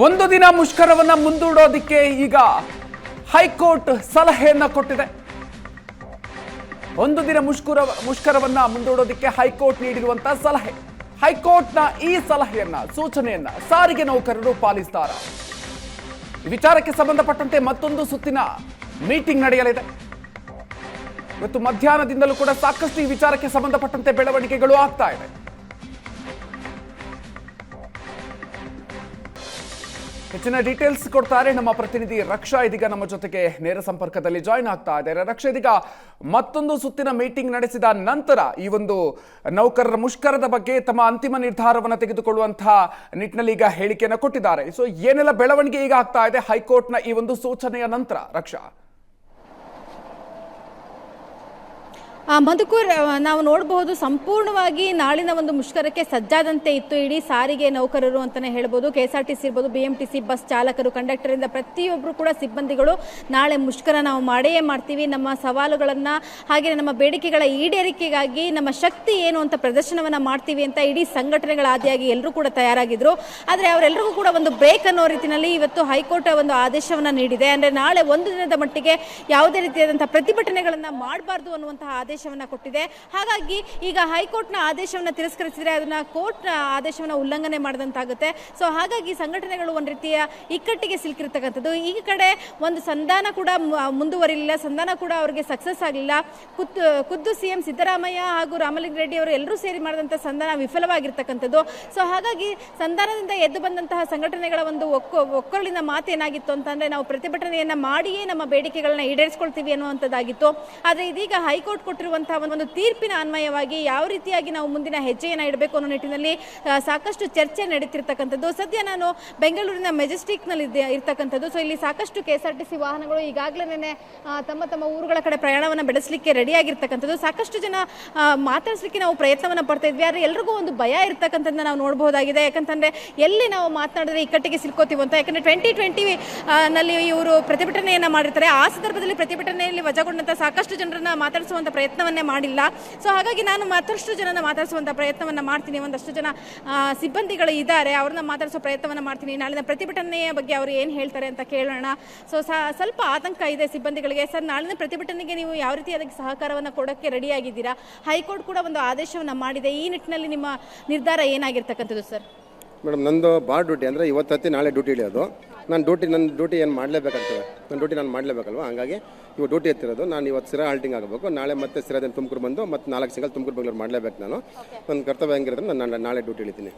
ಒಂದು ದಿನ ಮುಷ್ಕರವನ್ನ ಮುಂದೂಡೋದಕ್ಕೆ ಈಗ ಹೈಕೋರ್ಟ್ ಸಲಹೆಯನ್ನ ಕೊಟ್ಟಿದೆ. ಒಂದು ದಿನ ಮುಷ್ಕರವನ್ನ ಮುಂದೂಡೋದಕ್ಕೆ ಹೈಕೋರ್ಟ್ ನೀಡಿರುವಂತಹ ಸಲಹೆ. ಹೈಕೋರ್ಟ್ನ ಈ ಸಲಹೆಯನ್ನ ಸೂಚನೆಯನ್ನ ಸಾರಿಗೆ ನೌಕರರು ಪಾಲಿಸ್ತಾರ? ಈ ವಿಚಾರಕ್ಕೆ ಸಂಬಂಧಪಟ್ಟಂತೆ ಮತ್ತೊಂದು ಸುತ್ತಿನ ಮೀಟಿಂಗ್ ನಡೆಯಲಿದೆ. ಇವತ್ತು ಮಧ್ಯಾಹ್ನದಿಂದಲೂ ಕೂಡ ಸಾಕಷ್ಟು ಈ ವಿಚಾರಕ್ಕೆ ಸಂಬಂಧಪಟ್ಟಂತೆ ಬೆಳವಣಿಗೆಗಳು ಆಗ್ತಾ ಇದೆ. ಹೆಚ್ಚಿನ ಡೀಟೇಲ್ಸ್ ಕೊಡ್ತಾರೆ ನಮ್ಮ ಪ್ರತಿನಿಧಿ ರಕ್ಷಾ. ಇದೀಗ ನಮ್ಮ ಜೊತೆಗೆ ನೇರ ಸಂಪರ್ಕದಲ್ಲಿ ಜಾಯಿನ್ ಆಗ್ತಾ ಇದ್ದಾರೆ. ರಕ್ಷಾ, ಇದೀಗ ಮತ್ತೊಂದು ಸುತ್ತಿನ ಮೀಟಿಂಗ್ ನಡೆಸಿದ ನಂತರ ಈ ಒಂದು ನೌಕರರ ಮುಷ್ಕರದ ಬಗ್ಗೆ ತಮ್ಮ ಅಂತಿಮ ನಿರ್ಧಾರವನ್ನು ತೆಗೆದುಕೊಳ್ಳುವಂತಹ ನಿಟ್ಟಿನಲ್ಲಿ ಈಗ ಹೇಳಿಕೆಯನ್ನು ಕೊಟ್ಟಿದ್ದಾರೆ. ಸೊ ಏನೆಲ್ಲ ಬೆಳವಣಿಗೆ ಈಗ ಆಗ್ತಾ ಇದೆ ಹೈಕೋರ್ಟ್ನ ಈ ಒಂದು ಸೂಚನೆಯ ನಂತರ ರಕ್ಷಾ? ಮಧುಕೂರ್, ನಾವು ನೋಡಬಹುದು ಸಂಪೂರ್ಣವಾಗಿ ನಾಳಿನ ಒಂದು ಮುಷ್ಕರಕ್ಕೆ ಸಜ್ಜಾದಂತೆ ಇತ್ತು ಇಡೀ ಸಾರಿಗೆ ನೌಕರರು ಅಂತಾನೆ ಹೇಳ್ಬೋದು. KSRTC ಇರ್ಬೋದು, BMTC ಬಸ್ ಚಾಲಕರು, ಕಂಡಕ್ಟರ್ ಇಂದ ಪ್ರತಿಯೊಬ್ಬರು ಕೂಡ ಸಿಬ್ಬಂದಿಗಳು ನಾಳೆ ಮುಷ್ಕರ ನಾವು ಮಾಡೇ ಮಾಡ್ತೀವಿ, ನಮ್ಮ ಸವಾಲುಗಳನ್ನ ಹಾಗೆ ನಮ್ಮ ಬೇಡಿಕೆಗಳ ಈಡೇರಿಕೆಗಾಗಿ ನಮ್ಮ ಶಕ್ತಿ ಏನು ಅಂತ ಪ್ರದರ್ಶನವನ್ನ ಮಾಡ್ತೀವಿ ಅಂತ ಇಡೀ ಸಂಘಟನೆಗಳ ಆದಿಯಾಗಿ ಎಲ್ಲರೂ ಕೂಡ ತಯಾರಾಗಿದ್ರು. ಆದರೆ ಅವರೆಲ್ಲರಿಗೂ ಕೂಡ ಒಂದು ಬ್ರೇಕ್ ಅನ್ನೋ ರೀತಿಯಲ್ಲಿ ಇವತ್ತು ಹೈಕೋರ್ಟ್ ಒಂದು ಆದೇಶವನ್ನ ನೀಡಿದೆ. ಅಂದ್ರೆ ನಾಳೆ ಒಂದು ದಿನದ ಮಟ್ಟಿಗೆ ಯಾವುದೇ ರೀತಿಯಾದಂತಹ ಪ್ರತಿಭಟನೆಗಳನ್ನ ಮಾಡಬಾರ್ದು ಅನ್ನುವಂತಹ ಆದೇಶವನ್ನ ಕೊಟ್ಟಿದೆ. ಹಾಗಾಗಿ ಈಗ ಹೈಕೋರ್ಟ್ನ ಆದೇಶವನ್ನ ತಿರಸ್ಕರಿಸಿದ್ರೆ ಅದನ್ನ ಕೋರ್ಟ್ ಆದೇಶವನ್ನ ಉಲ್ಲಂಘನೆ ಮಾಡಿದಂತಾಗುತ್ತೆ. ಸೊ ಹಾಗಾಗಿ ಸಂಘಟನೆಗಳು ಒಂದು ರೀತಿಯ ಇಕ್ಕಟ್ಟಿಗೆ ಸಿಲುಕಿರ್ತಕ್ಕಂಥದ್ದು. ಈ ಕಡೆ ಒಂದು ಸಂಧಾನ ಕೂಡ ಮುಂದುವರಿಲಿಲ್ಲ, ಸಂಧಾನ ಕೂಡ ಅವರಿಗೆ ಸಕ್ಸಸ್ ಆಗಲಿಲ್ಲ. ಖುದ್ದು CM ಸಿದ್ದರಾಮಯ್ಯ ಹಾಗೂ ರಾಮಲಿಂಗ ರೆಡ್ಡಿ ಅವರು ಎಲ್ಲರೂ ಸೇರಿ ಮಾಡಿದಂಥ ಸಂಧಾನ ವಿಫಲವಾಗಿರ್ತಕ್ಕಂಥದ್ದು. ಸೊ ಹಾಗಾಗಿ ಸಂಧಾನದಿಂದ ಎದ್ದು ಬಂದಂತಹ ಸಂಘಟನೆಗಳ ಒಂದು ಒಕ್ಕೊರಲಿನ ಮಾತೇನಾಗಿತ್ತು ಅಂತಂದ್ರೆ ನಾವು ಪ್ರತಿಭಟನೆಯನ್ನ ಮಾಡಿಯೇ ನಮ್ಮ ಬೇಡಿಕೆಗಳನ್ನ ಈಡೇರಿಸಿಕೊಳ್ತೀವಿ ಅನ್ನುವಂಥದ್ದಾಗಿತ್ತು. ಆದರೆ ಇದೀಗ ಹೈಕೋರ್ಟ್ ಕೊಟ್ಟಿರುವಂತಹ ಒಂದು ತೀರ್ಪಿನ ಅನ್ವಯವಾಗಿ ಯಾವ ರೀತಿಯಾಗಿ ನಾವು ಮುಂದಿನ ಹೆಜ್ಜೆಯನ್ನು ಇಡಬೇಕು ಅನ್ನೋ ನಿಟ್ಟಿನಲ್ಲಿ ಸಾಕಷ್ಟು ಚರ್ಚೆ ನಡೀತಿರ್ತಕ್ಕಂಥದ್ದು. ಸದ್ಯ ನಾನು ಬೆಂಗಳೂರಿನ ಮೆಜೆಸ್ಟಿಕ್ ನಲ್ಲಿ ಇರ್ತಕ್ಕಂಥದ್ದು. ಸೊ ಇಲ್ಲಿ ಸಾಕಷ್ಟು KSRTC ವಾಹನಗಳು ಈಗಾಗಲೇ ತಮ್ಮ ಊರುಗಳ ಕಡೆ ಪ್ರಯಾಣವನ್ನು ಬೆಳೆಸಲಿಕ್ಕೆ ರೆಡಿಯಾಗಿರ್ತಕ್ಕಂಥದ್ದು. ಸಾಕಷ್ಟು ಜನ ಮಾತಾಡಿಸ್ಲಿಕ್ಕೆ ನಾವು ಪ್ರಯತ್ನವನ್ನ ಪಡ್ತಾ ಇದ್ವಿ. ಆದರೆ ಎಲ್ರಿಗೂ ಒಂದು ಭಯ ಇರ್ತಕ್ಕಂಥದ್ದನ್ನ ನಾವು ನೋಡಬಹುದಾಗಿದೆ. ಯಾಕಂತಂದ್ರೆ ಎಲ್ಲಿ ನಾವು ಮಾತನಾಡಿದ್ರೆ ಇಕ್ಕಟ್ಟಿಗೆ ಸಿಲ್ಕೋತೀವಿ ಅಂತ. ಯಾಕಂದ್ರೆ 2020 ನಲ್ಲಿ ಇವರು ಪ್ರತಿಭಟನೆಯನ್ನ ಮಾಡಿರ್ತಾರೆ. ಆ ಸಂದರ್ಭದಲ್ಲಿ ಪ್ರತಿಭಟನೆಯಲ್ಲಿ ವಜಾಗೊಂಡಂತ ಸಾಕಷ್ಟು ಜನರನ್ನ ಮಾತಾಡಿಸುವಂತ ಪ್ರಯತ್ನವನ್ನೇ ಮಾಡಿಲ್ಲ. ಸೊ ಹಾಗಾಗಿ ನಾನು ಮತ್ತಷ್ಟು ಜನನ ಮಾತಾಡಿಸುವಂತ ಪ್ರಯತ್ನವನ್ನ ಮಾಡ್ತೀನಿ. ಒಂದಷ್ಟು ಜನ ಸಿಬ್ಬಂದಿಗಳು ಇದ್ದಾರೆ, ಅವ್ರನ್ನ ಮಾತಾಡಿಸೋ ಪ್ರಯತ್ನವನ್ನ ಮಾಡ್ತೀನಿ. ನಾಳಿನ ಪ್ರತಿಭಟನೆಯ ಬಗ್ಗೆ ಅವರು ಏನು ಹೇಳ್ತಾರೆ ಅಂತ ಕೇಳೋಣ. ಸೊ ಸ್ವಲ್ಪ ಆತಂಕ ಇದೆ ಸಿಬ್ಬಂದಿಗಳಿಗೆ. ಸರ್, ನಾಳಿನ ಪ್ರತಿಭಟನೆಗೆ ನೀವು ಯಾವ ರೀತಿಯಾದ ಸಹಕಾರವನ್ನು ಕೊಡೋಕ್ಕೆ ರೆಡಿಯಾಗಿದ್ದೀರಾ? ಹೈಕೋರ್ಟ್ ಕೂಡ ಒಂದು ಆದೇಶವನ್ನು ಮಾಡಿದೆ. ಈ ನಿಟ್ಟಿನಲ್ಲಿ ನಿಮ್ಮ ನಿರ್ಧಾರ ಏನಾಗಿರ್ತಕ್ಕಂಥದ್ದು ಸರ್? ಮೇಡಮ್, ನಂದು ಬಾರ್ ಡ್ಯೂಟಿ ಅಂದರೆ ಇವತ್ತು ಹತ್ತಿ ನಾಳೆ ಡ್ಯೂಟಿ ಇಳಿಯೋದು. ನನ್ನ ಡ್ಯೂಟಿ ಏನು ಮಾಡಲೇಬೇಕಾಗ್ತದೆ, ನನ್ನ ಡ್ಯೂಟಿ ನಾನು ಮಾಡಲೇಬೇಕಲ್ವ. ಹಾಗಾಗಿ ಇವಾಗ ಡ್ಯೂಟಿ ಎತ್ತಿರೋದು. ನಾನು ಇವತ್ತು ಸಿರಾ ಹಾಲ್ಟಿಂಗ್ ಆಗಬೇಕು. ನಾಳೆ ಮತ್ತೆ ಸಿರಾದಿಂದ ತುಮಕೂರು ಬಂದು ಮತ್ತೆ 4 ಸಿಗಲ್ ತುಮಕೂರು ಬೆಂಗಳೂರು ಮಾಡಲೇಬೇಕು. ನನ್ನ ಕರ್ತವ್ಯ ಹೆಂಗಿರೋದು ನಾನು ನಾಳೆ ಡ್ಯೂಟಿ ಇಳಿತೀನಿ.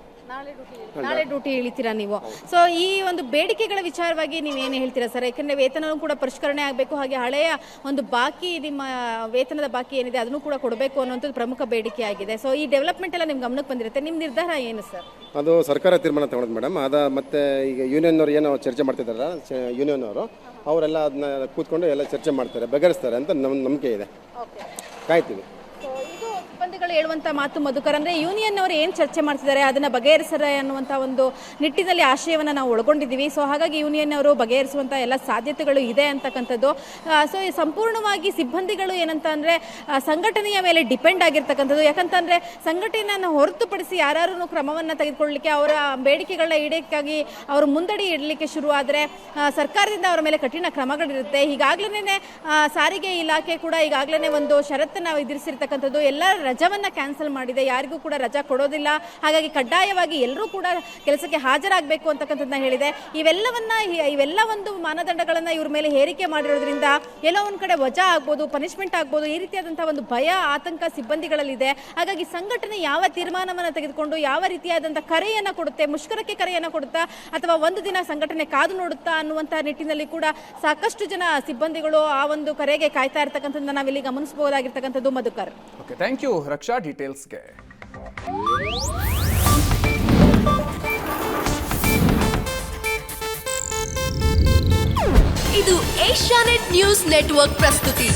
ನಾಳೆ ಡ್ಯೂಟಿ ಇಳಿತೀರಾ ನೀವು? ಸೊ ಈ ಒಂದು ಬೇಡಿಕೆಗಳ ವಿಚಾರವಾಗಿ ನೀವೇನು ಹೇಳ್ತೀರಾ ಸರ್? ಯಾಕಂದ್ರೆ ವೇತನವೂ ಕೂಡ ಪರಿಷ್ಕರಣೆ ಆಗಬೇಕು, ಹಾಗೆ ಹಳೆಯ ಒಂದು ಬಾಕಿ, ನಿಮ್ಮ ವೇತನದ ಬಾಕಿ ಏನಿದೆ ಅದನ್ನು ಕೂಡ ಕೊಡಬೇಕು ಅನ್ನೋಂಥದ್ದು ಪ್ರಮುಖ ಬೇಡಿಕೆ ಆಗಿದೆ. ಸೊ ಈ ಡೆವಲಪ್ಮೆಂಟ್ ಎಲ್ಲ ನಿಮ್ಗೆ ಗಮನಕ್ಕೆ ಬಂದಿರುತ್ತೆ. ನಿಮ್ಮ ನಿರ್ಧಾರ ಏನು ಸರ್? ಅದು ಸರ್ಕಾರ ತೀರ್ಮಾನ ತಗೊಳ್ಳೋದು ಮೇಡಮ್. ಮತ್ತೆ ಈಗ ಯೂನಿಯನ್ನವ್ರು ಏನೋ ಚರ್ಚೆ ಮಾಡ್ತಿದ್ದಾರಲ್ಲ, ಯೂನಿಯನ್ ಅವರೆಲ್ಲ ಅದನ್ನ ಕೂತ್ಕೊಂಡು ಎಲ್ಲ ಚರ್ಚೆ ಮಾಡ್ತಾರೆ, ಬಗೆಹರಿಸ್ತಾರೆ ಅಂತ ನಮ್ಮ ನಂಬಿಕೆ ಇದೆ. ಕಾಯ್ತೀವಿ. ಸಿಬ್ಬಂದಿಗಳು ಹೇಳುವಂತ ಮಾತು ಮಧುಕರ್, ಅಂದ್ರೆ ಯೂನಿಯನ್ ಅವರು ಏನು ಚರ್ಚೆ ಮಾಡ್ತಿದ್ದಾರೆ ಅದನ್ನ ಬಗೆಹರಿಸರೆ ಅನ್ನುವಂತ ಒಂದು ನಿಟ್ಟಿನಲ್ಲಿ ಆಶಯವನ್ನ ನಾವು ಒಳಗೊಂಡಿದ್ದೀವಿ. ಸೊ ಹಾಗಾಗಿ ಯೂನಿಯನ್ ಅವರು ಬಗೆಹರಿಸುವಂತ ಎಲ್ಲ ಸಾಧ್ಯತೆಗಳು ಇದೆ ಅಂತಕ್ಕಂಥದ್ದು. ಸೊ ಸಂಪೂರ್ಣವಾಗಿ ಸಿಬ್ಬಂದಿಗಳು ಏನಂತ ಅಂದ್ರೆ ಸಂಘಟನೆಯ ಮೇಲೆ ಡಿಪೆಂಡ್ ಆಗಿರ್ತಕ್ಕಂಥದ್ದು. ಯಾಕಂತಂದ್ರೆ ಸಂಘಟನೆಯನ್ನು ಹೊರತುಪಡಿಸಿ ಯಾರು ಕ್ರಮವನ್ನ ತೆಗೆದುಕೊಳ್ಳಲಿಕ್ಕೆ, ಅವರ ಬೇಡಿಕೆಗಳನ್ನ ಈಡೇರಿಕೆಗಾಗಿ ಅವರು ಮುಂದಡಿ ಇಡಲಿಕ್ಕೆ ಶುರು ಆದರೆ ಸರ್ಕಾರದಿಂದ ಅವರ ಮೇಲೆ ಕಠಿಣ ಕ್ರಮಗಳಿರುತ್ತೆ. ಈಗಾಗಲೇ ಸಾರಿಗೆ ಇಲಾಖೆ ಕೂಡ ಈಗಾಗಲೇ ಒಂದು ಷರತ್ತನ್ನು ವಿಧಿಸಿರ್ತಕ್ಕಂಥದ್ದು. ಎಲ್ಲ ರಜವನ್ನ ಕ್ಯಾನ್ಸಲ್ ಮಾಡಿದೆ, ಯಾರಿಗೂ ಕೂಡ ರಜಾ ಕೊಡೋದಿಲ್ಲ. ಹಾಗಾಗಿ ಕಡ್ಡಾಯವಾಗಿ ಎಲ್ಲರೂ ಕೂಡ ಕೆಲಸಕ್ಕೆ ಹಾಜರಾಗಬೇಕು ಅಂತಕ್ಕಂಥದ್ದನ್ನ ಹೇಳಿದೆ. ಇವೆಲ್ಲ ಒಂದು ಮಾನದಂಡಗಳನ್ನ ಇವ್ರ ಮೇಲೆ ಹೇರಿಕೆ ಮಾಡಿರೋದ್ರಿಂದ ಎಲ್ಲೋ ಒಂದ್ ಕಡೆ ವಜಾ ಆಗ್ಬೋದು, ಪನಿಷ್ಮೆಂಟ್ ಆಗ್ಬೋದು, ಈ ರೀತಿಯಾದಂತಹ ಒಂದು ಭಯ, ಆತಂಕ ಸಿಬ್ಬಂದಿಗಳಲ್ಲಿದೆ. ಹಾಗಾಗಿ ಸಂಘಟನೆ ಯಾವ ತೀರ್ಮಾನವನ್ನ ತೆಗೆದುಕೊಂಡು ಯಾವ ರೀತಿಯಾದಂತಹ ಕರೆಯನ್ನ ಕೊಡುತ್ತೆ, ಮುಷ್ಕರಕ್ಕೆ ಕರೆಯನ್ನ ಕೊಡುತ್ತಾ ಅಥವಾ ಒಂದು ದಿನ ಸಂಘಟನೆ ಕಾದು ನೋಡುತ್ತಾ ಅನ್ನುವಂತಹ ನಿಟ್ಟಿನಲ್ಲಿ ಕೂಡ ಸಾಕಷ್ಟು ಜನ ಸಿಬ್ಬಂದಿಗಳು ಆ ಒಂದು ಕರೆಗೆ ಕಾಯ್ತಾ ಇರ್ತಕ್ಕಂಥದ್ದನ್ನ ನಾವಿಲ್ಲಿ ಗಮನಿಸಬಹುದಾಗಿರ್ತಕ್ಕಂಥದ್ದು. ಮಧುಕರ್, ಓಕೆ, ಥ್ಯಾಂಕ್ ಯು ರಕ್ಷಾ ಡೀಟೇಲ್ಸ್ಗೆ. ಇದು ಏಷ್ಯಾನೆಟ್ ನ್ಯೂಸ್ ನೆಟ್ವರ್ಕ್ ಪ್ರಸ್ತುತಿ.